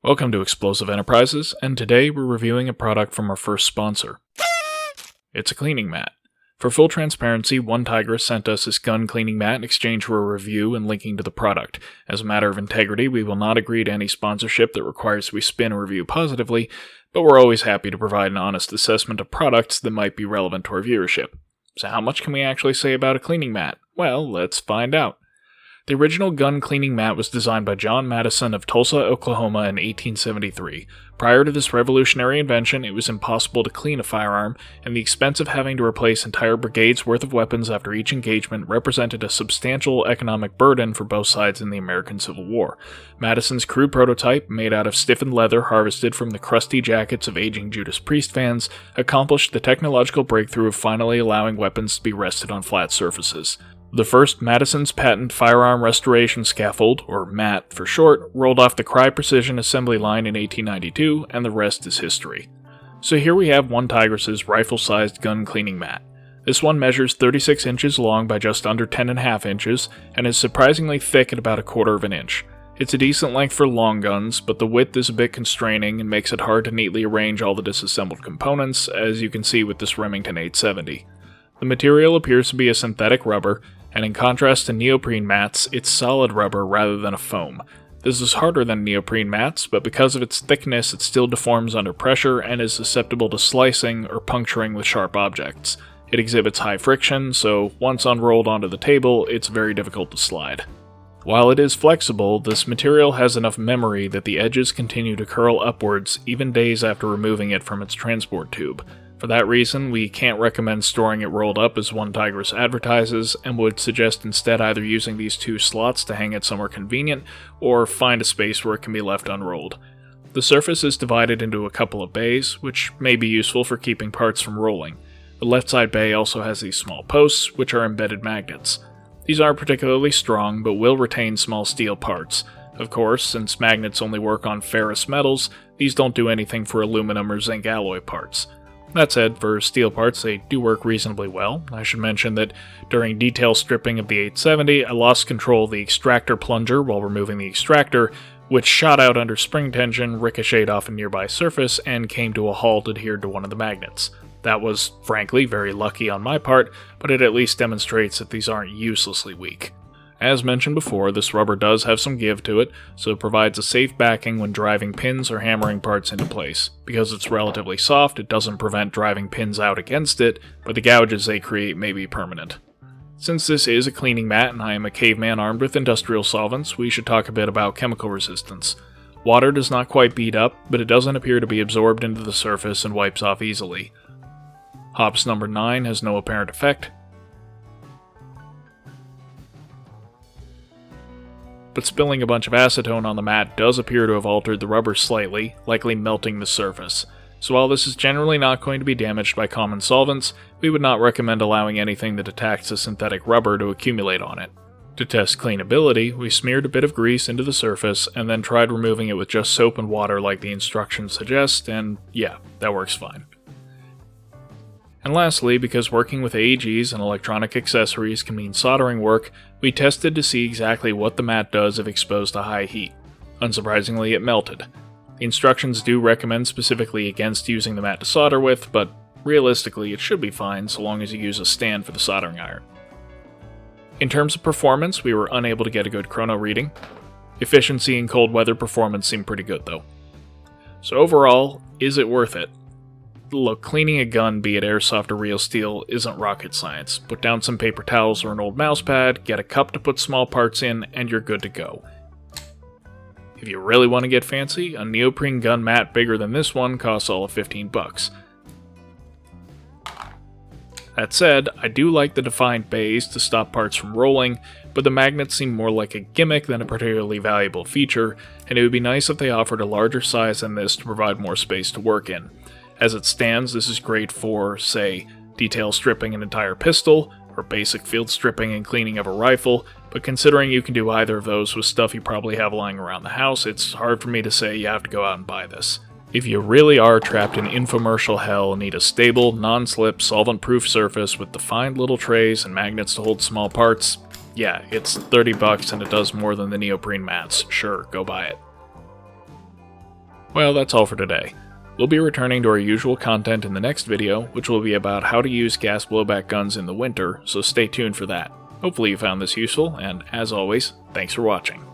Welcome to Explosive Enterprises, and today we're reviewing a product from our first sponsor. It's a cleaning mat. For full transparency, OneTigris sent us this gun cleaning mat in exchange for a review and linking to the product. As a matter of integrity, we will not agree to any sponsorship that requires we spin a review positively, but we're always happy to provide an honest assessment of products that might be relevant to our viewership. So how much can we actually say about a cleaning mat? Well, let's find out. The original gun cleaning mat was designed by John Mattison of Tulsa, Oklahoma in 1873. Prior to this revolutionary invention, it was impossible to clean a firearm, and the expense of having to replace entire brigades worth of weapons after each engagement represented a substantial economic burden for both sides in the American Civil War. Mattison's crude prototype, made out of stiffened leather harvested from the crusty jackets of aging Judas Priest fans, accomplished the technological breakthrough of finally allowing weapons to be rested on flat surfaces. The first Mattison's patent firearm restoration scaffold, or MAT for short, rolled off the Cry Precision assembly line in 1892, and the rest is history. So here we have OneTigris' rifle-sized gun cleaning mat. This one measures 36 inches long by just under 10.5 inches, and is surprisingly thick at about 1/4 of an inch. It's a decent length for long guns, but the width is a bit constraining and makes it hard to neatly arrange all the disassembled components, as you can see with this Remington 870. The material appears to be a synthetic rubber, and in contrast to neoprene mats, it's solid rubber rather than a foam. This is harder than neoprene mats, but because of its thickness it still deforms under pressure and is susceptible to slicing or puncturing with sharp objects. It exhibits high friction, so once unrolled onto the table, it's very difficult to slide. While it is flexible, this material has enough memory that the edges continue to curl upwards even days after removing it from its transport tube. For that reason, we can't recommend storing it rolled up as OneTigris advertises, and would suggest instead either using these two slots to hang it somewhere convenient, or find a space where it can be left unrolled. The surface is divided into a couple of bays, which may be useful for keeping parts from rolling. The left side bay also has these small posts, which are embedded magnets. These aren't particularly strong, but will retain small steel parts. Of course, since magnets only work on ferrous metals, these don't do anything for aluminum or zinc alloy parts. That said, for steel parts they do work reasonably well. I should mention that during detail stripping of the 870, I lost control of the extractor plunger while removing the extractor, which shot out under spring tension, ricocheted off a nearby surface, and came to a halt adhered to one of the magnets. That was, frankly, very lucky on my part, but it at least demonstrates that these aren't uselessly weak. As mentioned before, this rubber does have some give to it, so it provides a safe backing when driving pins or hammering parts into place. Because it's relatively soft, it doesn't prevent driving pins out against it, but the gouges they create may be permanent. Since this is a cleaning mat and I am a caveman armed with industrial solvents, we should talk a bit about chemical resistance. Water does not quite bead up, but it doesn't appear to be absorbed into the surface and wipes off easily. Hops number 9 has no apparent effect, but spilling a bunch of acetone on the mat does appear to have altered the rubber slightly, likely melting the surface. So while this is generally not going to be damaged by common solvents, we would not recommend allowing anything that attacks the synthetic rubber to accumulate on it. To test cleanability, we smeared a bit of grease into the surface and then tried removing it with just soap and water like the instructions suggest, and yeah, that works fine. And lastly, because working with AEGs and electronic accessories can mean soldering work, we tested to see exactly what the mat does if exposed to high heat. Unsurprisingly, it melted. The instructions do recommend specifically against using the mat to solder with, but realistically it should be fine so long as you use a stand for the soldering iron. In terms of performance, we were unable to get a good chrono reading. Efficiency and cold weather performance seemed pretty good though. So overall, is it worth it? Look, cleaning a gun, be it airsoft or real steel, isn't rocket science. Put down some paper towels or an old mouse pad, get a cup to put small parts in, and you're good to go. If you really want to get fancy, a neoprene gun mat bigger than this one costs all of $15. That said, I do like the defined bays to stop parts from rolling, but the magnets seem more like a gimmick than a particularly valuable feature, and it would be nice if they offered a larger size than this to provide more space to work in. As it stands, this is great for, say, detail stripping an entire pistol, or basic field stripping and cleaning of a rifle, but considering you can do either of those with stuff you probably have lying around the house, it's hard for me to say you have to go out and buy this. If you really are trapped in infomercial hell and need a stable, non-slip, solvent-proof surface with defined little trays and magnets to hold small parts, yeah, it's $30 and it does more than the neoprene mats. Sure, go buy it. Well, that's all for today. We'll be returning to our usual content in the next video, which will be about how to use gas blowback guns in the winter, so stay tuned for that. Hopefully you found this useful, and as always, thanks for watching.